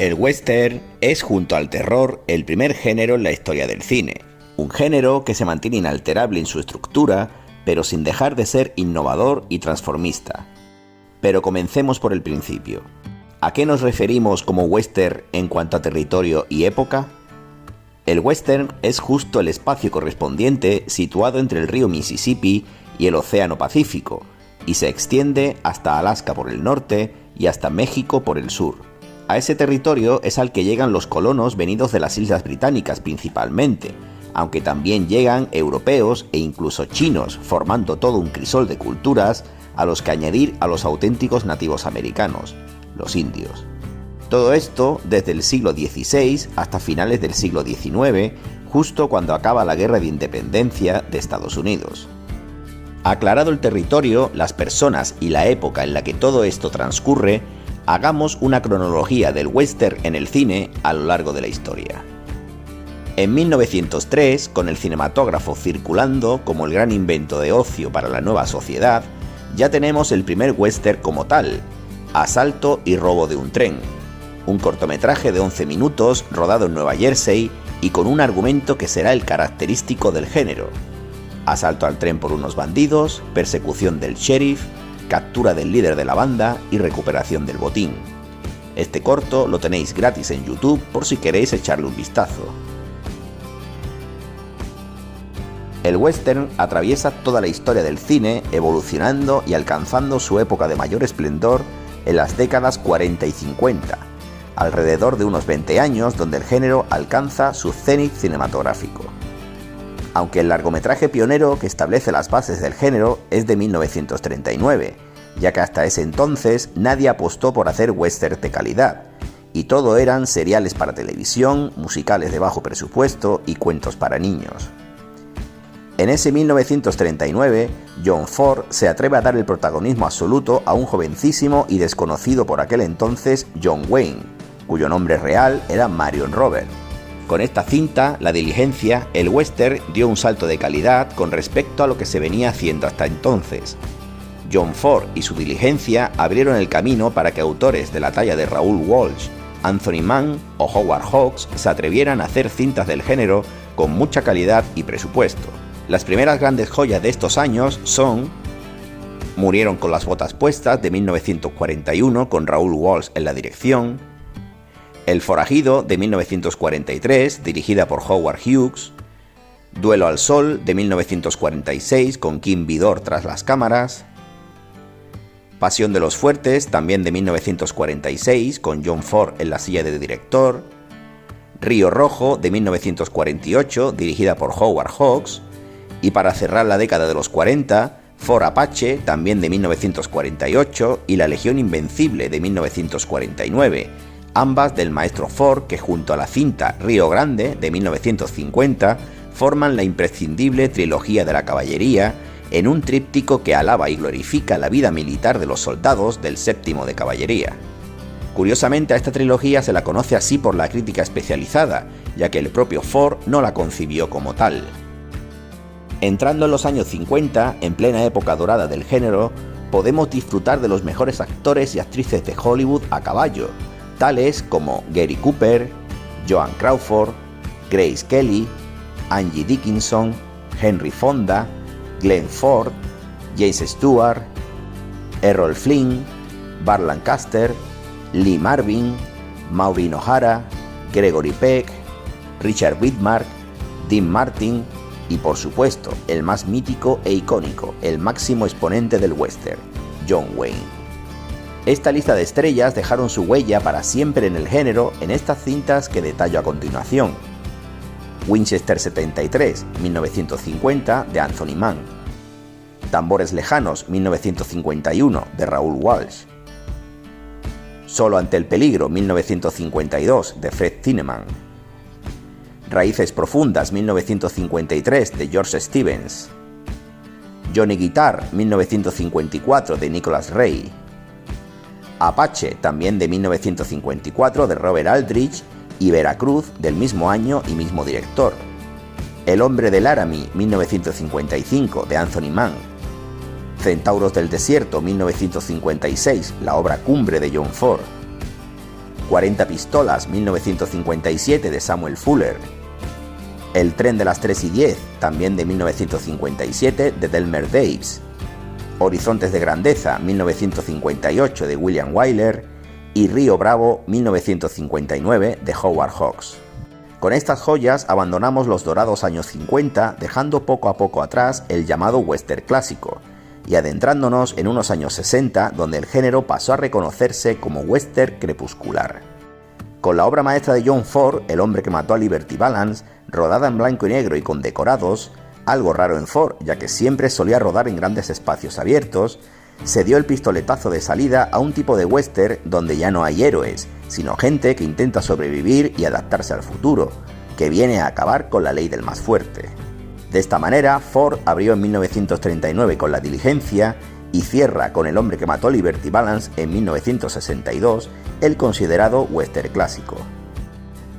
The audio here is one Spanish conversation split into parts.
El western es, junto al terror, el primer género en la historia del cine. Un género que se mantiene inalterable en su estructura, pero sin dejar de ser innovador y transformista. Pero comencemos por el principio. ¿A qué nos referimos como western en cuanto a territorio y época? El western es justo el espacio correspondiente situado entre el río Mississippi y el Océano Pacífico, y se extiende hasta Alaska por el norte y hasta México por el sur. A ese territorio es al que llegan los colonos venidos de las Islas Británicas principalmente, aunque también llegan europeos e incluso chinos, formando todo un crisol de culturas a los que añadir a los auténticos nativos americanos, los indios. Todo esto desde el siglo XVI hasta finales del siglo XIX, justo cuando acaba la Guerra de Independencia de Estados Unidos. Aclarado el territorio, las personas y la época en la que todo esto transcurre, hagamos una cronología del western en el cine a lo largo de la historia. En 1903, con el cinematógrafo circulando como el gran invento de ocio para la nueva sociedad, ya tenemos el primer western como tal, Asalto y robo de un tren, un cortometraje de 11 minutos rodado en Nueva Jersey y con un argumento que será el característico del género: asalto al tren por unos bandidos, persecución del sheriff, captura del líder de la banda y recuperación del botín. Este corto lo tenéis gratis en YouTube por si queréis echarle un vistazo. El western atraviesa toda la historia del cine, evolucionando y alcanzando su época de mayor esplendor en las décadas 40 y 50, alrededor de unos 20 años donde el género alcanza su cenit cinematográfico. Aunque el largometraje pionero que establece las bases del género es de 1939, ya que hasta ese entonces nadie apostó por hacer western de calidad, y todo eran seriales para televisión, musicales de bajo presupuesto y cuentos para niños. En ese 1939, John Ford se atreve a dar el protagonismo absoluto a un jovencísimo y desconocido por aquel entonces John Wayne, cuyo nombre real era Marion Robert. Con esta cinta, La Diligencia, el western dio un salto de calidad con respecto a lo que se venía haciendo hasta entonces. John Ford y su Diligencia abrieron el camino para que autores de la talla de Raoul Walsh, Anthony Mann o Howard Hawks se atrevieran a hacer cintas del género con mucha calidad y presupuesto. Las primeras grandes joyas de estos años son Murieron con las botas puestas, de 1941, con Raoul Walsh en la dirección; El forajido, de 1943, dirigida por Howard Hughes; Duelo al sol, de 1946, con Kim Vidor tras las cámaras; Pasión de los fuertes, también de 1946, con John Ford en la silla de director; Río rojo, de 1948, dirigida por Howard Hawks; y para cerrar la década de los 40, Ford Apache, también de 1948, y La Legión Invencible, de 1949, ambas del maestro Ford, que junto a la cinta Río Grande, de 1950, forman la imprescindible trilogía de la caballería, en un tríptico que alaba y glorifica la vida militar de los soldados del 7º de caballería. Curiosamente, a esta trilogía se la conoce así por la crítica especializada, ya que el propio Ford no la concibió como tal. Entrando en los años 50, en plena época dorada del género, podemos disfrutar de los mejores actores y actrices de Hollywood a caballo, tales como Gary Cooper, Joan Crawford, Grace Kelly, Angie Dickinson, Henry Fonda, Glenn Ford, James Stewart, Errol Flynn, Burt Lancaster, Lee Marvin, Maureen O'Hara, Gregory Peck, Richard Widmark, Dean Martin y, por supuesto, el más mítico e icónico, el máximo exponente del western, John Wayne. Esta lista de estrellas dejaron su huella para siempre en el género en estas cintas que detallo a continuación: Winchester 73, 1950, de Anthony Mann; Tambores lejanos, 1951, de Raoul Walsh; Solo ante el peligro, 1952, de Fred Zinnemann; Raíces profundas, 1953, de George Stevens; Johnny Guitar, 1954, de Nicholas Ray; Apache, también de 1954, de Robert Aldrich; y Veracruz, del mismo año y mismo director; El hombre del Laramie, 1955, de Anthony Mann; Centauros del desierto, 1956, la obra cumbre de John Ford; 40 pistolas, 1957, de Samuel Fuller. El tren de las 3:10, también de 1957, de Delmer Daves. Horizontes de grandeza, 1958, de William Wyler. Y Río Bravo, 1959, de Howard Hawks. Con estas joyas abandonamos los dorados años 50, dejando poco a poco atrás el llamado western clásico, y adentrándonos en unos años 60, donde el género pasó a reconocerse como western crepuscular. Con la obra maestra de John Ford, El hombre que mató a Liberty Balance, rodada en blanco y negro y con decorados, algo raro en Ford, ya que siempre solía rodar en grandes espacios abiertos, se dio el pistoletazo de salida a un tipo de western donde ya no hay héroes, sino gente que intenta sobrevivir y adaptarse al futuro, que viene a acabar con la ley del más fuerte. De esta manera, Ford abrió en 1939 con La diligencia y cierra con El hombre que mató a Liberty Balance en 1962, el considerado western clásico.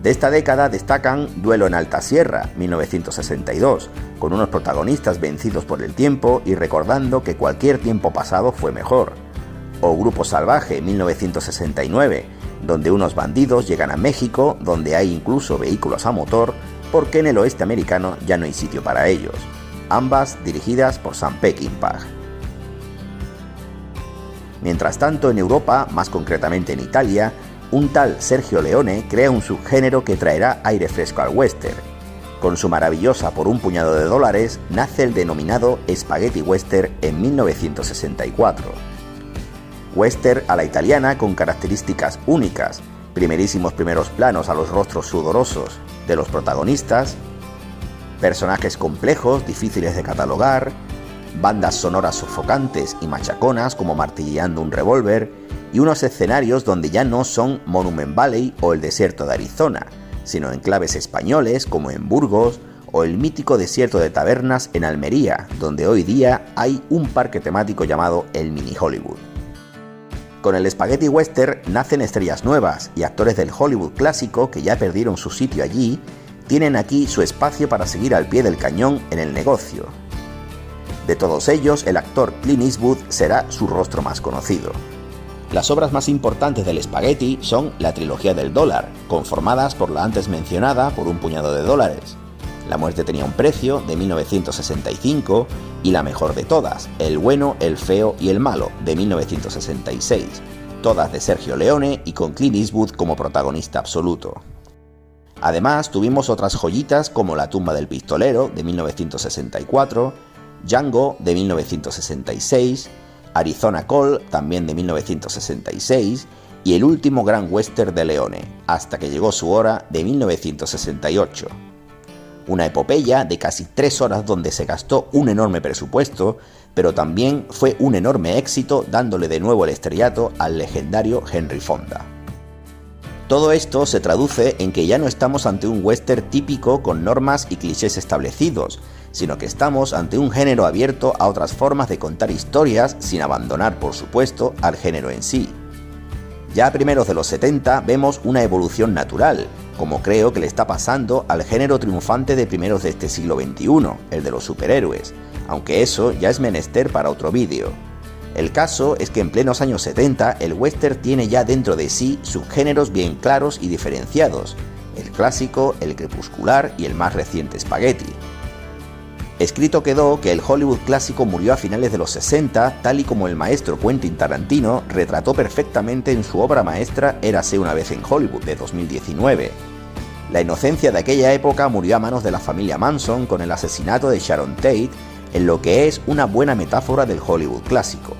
De esta década destacan Duelo en Alta Sierra, 1962, con unos protagonistas vencidos por el tiempo y recordando que cualquier tiempo pasado fue mejor. O Grupo Salvaje, 1969, donde unos bandidos llegan a México, donde hay incluso vehículos a motor, porque en el oeste americano ya no hay sitio para ellos. Ambas dirigidas por Sam Peckinpah. Mientras tanto, en Europa, más concretamente en Italia, un tal Sergio Leone crea un subgénero que traerá aire fresco al western. Con su maravillosa Por un puñado de dólares, nace el denominado Spaghetti Western en 1964. Western a la italiana con características únicas, primerísimos primeros planos a los rostros sudorosos de los protagonistas, personajes complejos, difíciles de catalogar, bandas sonoras sofocantes y machaconas como Martilleando un revólver, y unos escenarios donde ya no son Monument Valley o el desierto de Arizona, sino enclaves españoles como en Burgos o el mítico desierto de Tabernas en Almería, donde hoy día hay un parque temático llamado el Mini Hollywood. Con el Spaghetti Western nacen estrellas nuevas y actores del Hollywood clásico que ya perdieron su sitio allí, tienen aquí su espacio para seguir al pie del cañón en el negocio. De todos ellos, el actor Clint Eastwood será su rostro más conocido. Las obras más importantes del Spaghetti son la trilogía del dólar, conformadas por la antes mencionada Por un puñado de dólares, La muerte tenía un precio, de 1965, y la mejor de todas, El bueno, el feo y el malo, de 1966, todas de Sergio Leone y con Clint Eastwood como protagonista absoluto. Además, tuvimos otras joyitas como La tumba del pistolero, de 1964, Django, de 1966, Arizona Call, también de 1966, y el último gran western de Leone, Hasta que llegó su hora, de 1968. Una epopeya de casi 3 horas donde se gastó un enorme presupuesto, pero también fue un enorme éxito dándole de nuevo el estrellato al legendario Henry Fonda. Todo esto se traduce en que ya no estamos ante un western típico con normas y clichés establecidos, sino que estamos ante un género abierto a otras formas de contar historias sin abandonar, por supuesto, al género en sí. Ya a primeros de los 70 vemos una evolución natural, como creo que le está pasando al género triunfante de primeros de este siglo XXI, el de los superhéroes, aunque eso ya es menester para otro vídeo. El caso es que en plenos años 70 el western tiene ya dentro de sí subgéneros bien claros y diferenciados, el clásico, el crepuscular y el más reciente Spaghetti. Escrito quedó que el Hollywood clásico murió a finales de los 60, tal y como el maestro Quentin Tarantino retrató perfectamente en su obra maestra Érase una vez en Hollywood, de 2019. La inocencia de aquella época murió a manos de la familia Manson con el asesinato de Sharon Tate, en lo que es una buena metáfora del Hollywood clásico.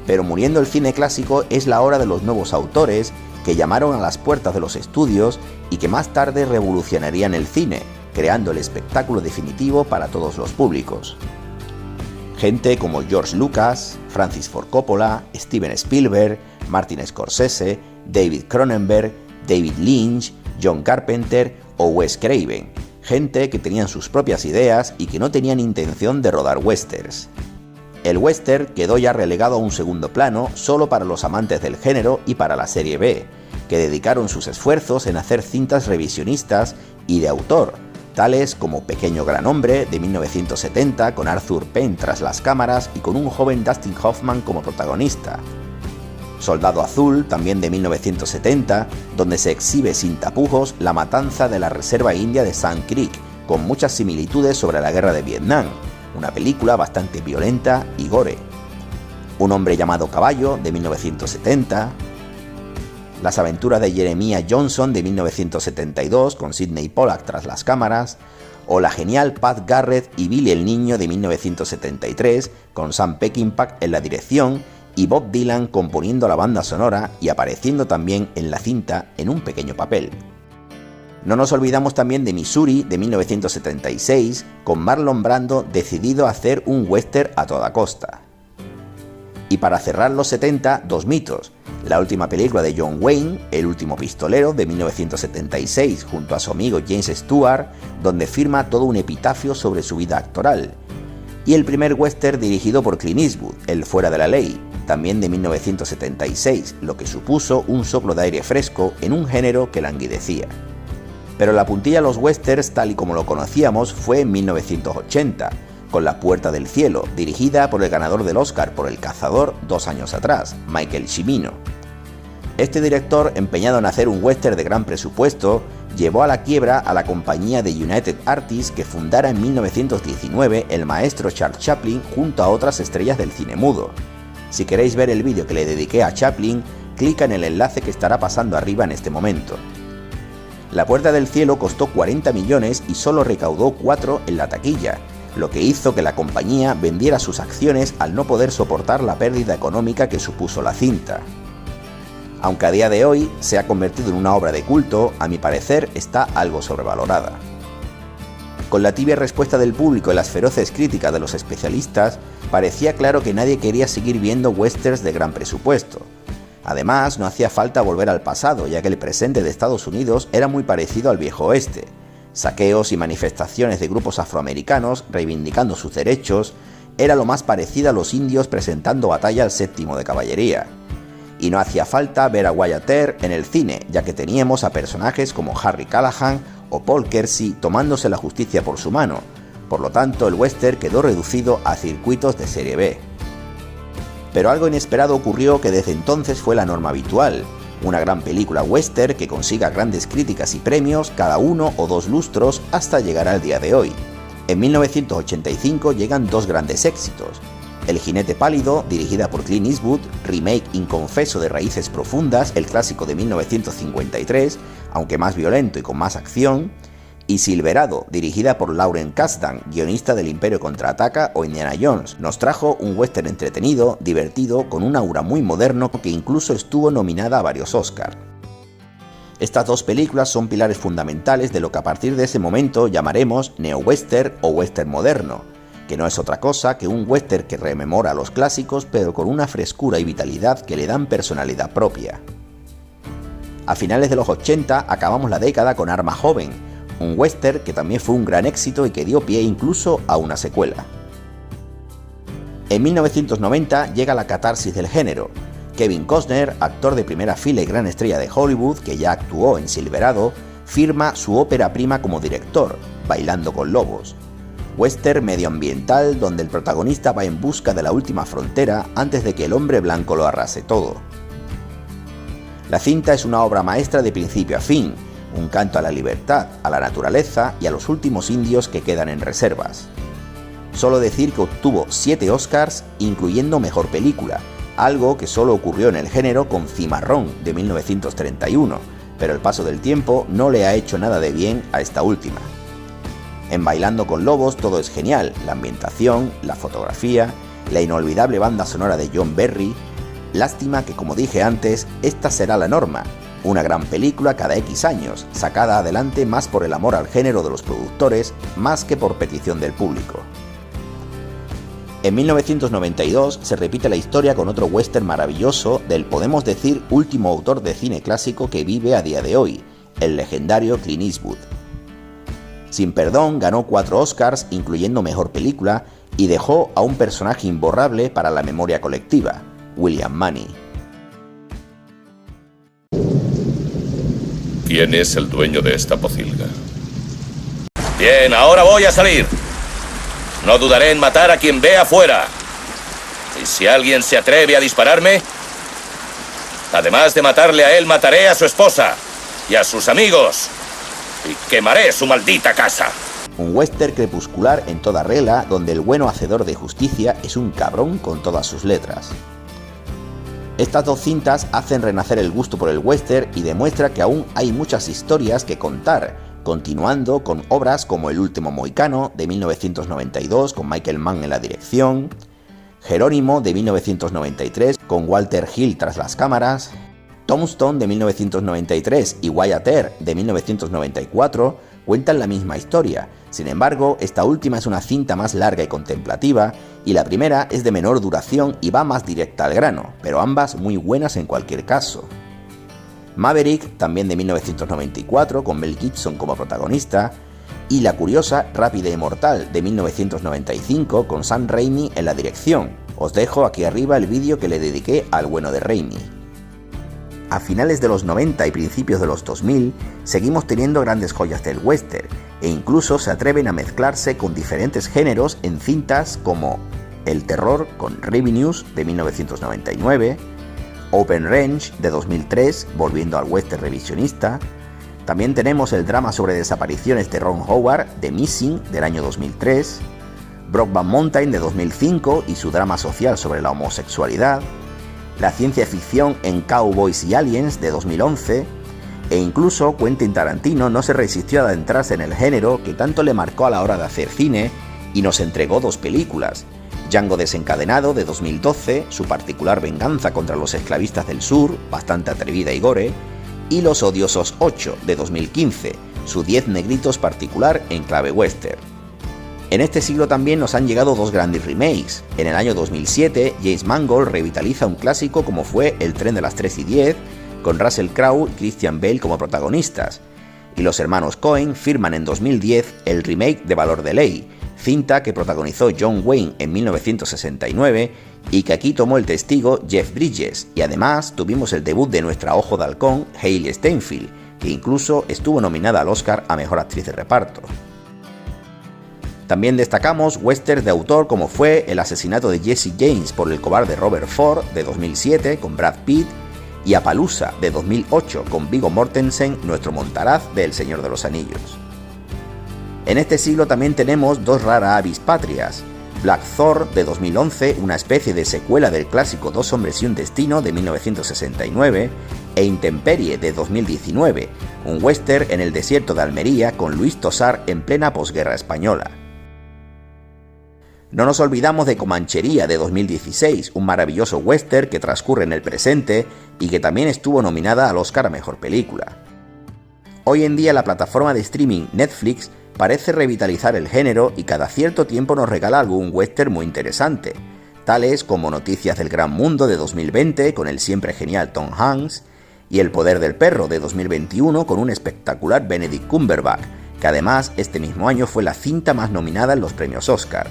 Pero muriendo el cine clásico es la hora de los nuevos autores que llamaron a las puertas de los estudios y que más tarde revolucionarían el cine, creando el espectáculo definitivo para todos los públicos. Gente como George Lucas, Francis Ford Coppola, Steven Spielberg, Martin Scorsese, David Cronenberg, David Lynch, John Carpenter o Wes Craven, gente que tenían sus propias ideas y que no tenían intención de rodar westerns. El western quedó ya relegado a un segundo plano solo para los amantes del género y para la serie B, que dedicaron sus esfuerzos en hacer cintas revisionistas y de autor, tales como Pequeño Gran Hombre, de 1970, con Arthur Penn tras las cámaras y con un joven Dustin Hoffman como protagonista. Soldado Azul, también de 1970, donde se exhibe sin tapujos la matanza de la reserva india de Sand Creek, con muchas similitudes sobre la guerra de Vietnam, una película bastante violenta y gore. Un hombre llamado Caballo, de 1970, Las aventuras de Jeremiah Johnson, de 1972, con Sidney Pollack tras las cámaras, o la genial Pat Garrett y Billy el Niño, de 1973, con Sam Peckinpah en la dirección y Bob Dylan componiendo la banda sonora y apareciendo también en la cinta en un pequeño papel. No nos olvidamos también de Missouri, de 1976, con Marlon Brando decidido a hacer un western a toda costa. Y para cerrar los 70, dos mitos: la última película de John Wayne, El último pistolero, de 1976, junto a su amigo James Stewart, donde firma todo un epitafio sobre su vida actoral, y el primer western dirigido por Clint Eastwood, El fuera de la ley, también de 1976, lo que supuso un soplo de aire fresco en un género que languidecía. Pero la puntilla a los westerns tal y como lo conocíamos fue en 1980, con La puerta del cielo, dirigida por el ganador del Oscar por El cazador 2 años atrás, Michael Cimino. Este director, empeñado en hacer un western de gran presupuesto, llevó a la quiebra a la compañía de United Artists que fundara en 1919 el maestro Charles Chaplin junto a otras estrellas del cine mudo. Si queréis ver el vídeo que le dediqué a Chaplin, clica en el enlace que estará pasando arriba en este momento. La puerta del cielo costó 40 millones y solo recaudó 4 en la taquilla, lo que hizo que la compañía vendiera sus acciones al no poder soportar la pérdida económica que supuso la cinta. Aunque a día de hoy se ha convertido en una obra de culto, a mi parecer está algo sobrevalorada. Con la tibia respuesta del público y las feroces críticas de los especialistas, parecía claro que nadie quería seguir viendo westerns de gran presupuesto. Además, no hacía falta volver al pasado, ya que el presente de Estados Unidos era muy parecido al viejo oeste. Saqueos y manifestaciones de grupos afroamericanos reivindicando sus derechos era lo más parecido a los indios presentando batalla al séptimo de caballería. Y no hacía falta ver a Wyatt Earp en el cine, ya que teníamos a personajes como Harry Callahan o Paul Kersey tomándose la justicia por su mano. Por lo tanto, el western quedó reducido a circuitos de serie B. Pero algo inesperado ocurrió que desde entonces fue la norma habitual: una gran película western que consiga grandes críticas y premios cada 1 o 2 lustros hasta llegar al día de hoy. En 1985 llegan dos grandes éxitos: El jinete pálido, dirigida por Clint Eastwood, remake inconfeso de Raíces profundas, el clásico de 1953, aunque más violento y con más acción, y Silverado, dirigida por Lauren Kasdan, guionista del Imperio contraataca o Indiana Jones. Nos trajo un western entretenido, divertido, con un aura muy moderno que incluso estuvo nominada a varios Oscars. Estas dos películas son pilares fundamentales de lo que a partir de ese momento llamaremos neo-western o western moderno, que no es otra cosa que un western que rememora a los clásicos pero con una frescura y vitalidad que le dan personalidad propia. A finales de los 80 acabamos la década con Arma Joven, un western que también fue un gran éxito y que dio pie incluso a una secuela. En 1990 llega la catarsis del género. Kevin Costner, actor de primera fila y gran estrella de Hollywood que ya actuó en Silverado, firma su ópera prima como director, Bailando con lobos. Western medioambiental donde el protagonista va en busca de la última frontera antes de que el hombre blanco lo arrase todo. La cinta es una obra maestra de principio a fin, un canto a la libertad, a la naturaleza y a los últimos indios que quedan en reservas. Solo decir que obtuvo 7 Oscars, incluyendo Mejor Película, algo que solo ocurrió en el género con Cimarrón, de 1931, pero el paso del tiempo no le ha hecho nada de bien a esta última. En Bailando con lobos todo es genial: la ambientación, la fotografía, la inolvidable banda sonora de John Barry. Lástima que, como dije antes, esta será la norma, una gran película cada X años, sacada adelante más por el amor al género de los productores, más que por petición del público. En 1992 se repite la historia con otro western maravilloso del, podemos decir, último autor de cine clásico que vive a día de hoy, el legendario Clint Eastwood. Sin perdón ganó 4 Oscars, incluyendo Mejor Película, y dejó a un personaje imborrable para la memoria colectiva, William Munny. ¿Quién es el dueño de esta pocilga? Bien, ahora voy a salir. No dudaré en matar a quien vea afuera. Y si alguien se atreve a dispararme, Además de matarle a él, mataré a su esposa y a sus amigos. Y quemaré su maldita casa. Un western crepuscular en toda regla, donde el bueno hacedor de justicia es un cabrón con todas sus letras. Estas dos cintas hacen renacer el gusto por el western y demuestra que aún hay muchas historias que contar, continuando con obras como El último mohicano, de 1992, con Michael Mann en la dirección, Jerónimo, de 1993, con Walter Hill tras las cámaras, Tombstone, de 1993, y Wyatt Earp, de 1994, cuentan la misma historia. Sin embargo, esta última es una cinta más larga y contemplativa, y la primera es de menor duración y va más directa al grano, pero ambas muy buenas en cualquier caso. Maverick, también de 1994, con Mel Gibson como protagonista, y la curiosa Rápida y Mortal, de 1995, con Sam Raimi en la dirección. Os dejo aquí arriba el vídeo que le dediqué al bueno de Raimi. A finales de los 90 y principios de los 2000, seguimos teniendo grandes joyas del western, e incluso se atreven a mezclarse con diferentes géneros en cintas como El terror con Revenues, de 1999, Open Range, de 2003, volviendo al western revisionista. También tenemos el drama sobre desapariciones de Ron Howard, The Missing, del año 2003, Brokeback Mountain, de 2005, y su drama social sobre la homosexualidad, la ciencia ficción en Cowboys y Aliens, de 2011, e incluso Quentin Tarantino no se resistió a adentrarse en el género que tanto le marcó a la hora de hacer cine y nos entregó dos películas: Django desencadenado, de 2012, su particular venganza contra los esclavistas del sur, bastante atrevida y gore, y Los odiosos 8, de 2015, su 10 negritos particular en clave western. En este siglo también nos han llegado dos grandes remakes. En el año 2007, James Mangold revitaliza un clásico como fue El tren de las 3 y 10, con Russell Crowe y Christian Bale como protagonistas, y los hermanos Coen firman en 2010 el remake de Valor de Ley, cinta que protagonizó John Wayne en 1969 y que aquí tomó el testigo Jeff Bridges, y además tuvimos el debut de nuestra Ojo de Halcón, Hailee Steinfeld, que incluso estuvo nominada al Oscar a Mejor Actriz de Reparto. También destacamos westerns de autor como fue El asesinato de Jesse James por el cobarde Robert Ford, de 2007, con Brad Pitt, y Appaloosa, de 2008, con Viggo Mortensen, nuestro Montaraz de El Señor de los Anillos. En este siglo también tenemos dos rara avis patrias: Black Thor, de 2011, una especie de secuela del clásico Dos hombres y un destino, de 1969, e Intemperie, de 2019, un western en el desierto de Almería con Luis Tosar en plena posguerra española. No nos olvidamos de Comanchería, de 2016, un maravilloso western que transcurre en el presente y que también estuvo nominada al Oscar a Mejor Película. Hoy en día la plataforma de streaming Netflix parece revitalizar el género y cada cierto tiempo nos regala algún western muy interesante, tales como Noticias del Gran Mundo, de 2020, con el siempre genial Tom Hanks, y El poder del perro, de 2021, con un espectacular Benedict Cumberbatch, que además este mismo año fue la cinta más nominada en los premios Oscar.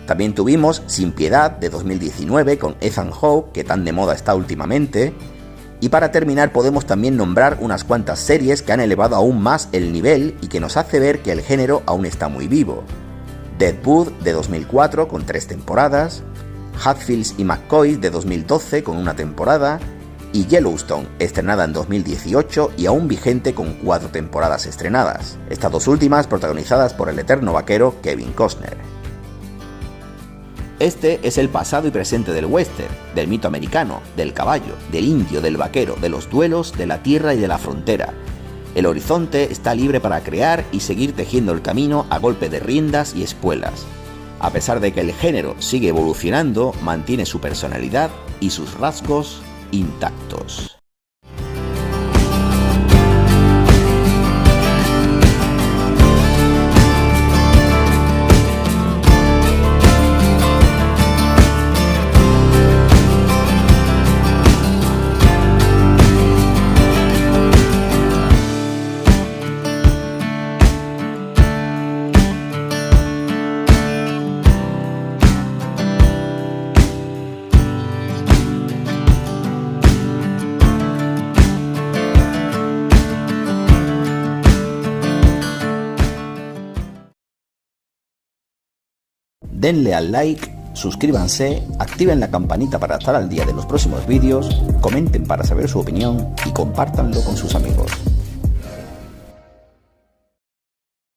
También tuvimos Sin Piedad, de 2019, con Ethan Hawke, que tan de moda está últimamente. Y para terminar podemos también nombrar unas cuantas series que han elevado aún más el nivel y que nos hace ver que el género aún está muy vivo. Deadwood, de 2004, con 3 temporadas, Hatfields y McCoy, de 2012, con 1 temporada, y Yellowstone, estrenada en 2018 y aún vigente con 4 temporadas estrenadas, estas dos últimas protagonizadas por el eterno vaquero Kevin Costner. Este es el pasado y presente del western, del mito americano, del caballo, del indio, del vaquero, de los duelos, de la tierra y de la frontera. El horizonte está libre para crear y seguir tejiendo el camino a golpe de riendas y espuelas. A pesar de que el género sigue evolucionando, mantiene su personalidad y sus rasgos intactos. Denle al like, suscríbanse, activen la campanita para estar al día de los próximos vídeos, comenten para saber su opinión y compártanlo con sus amigos.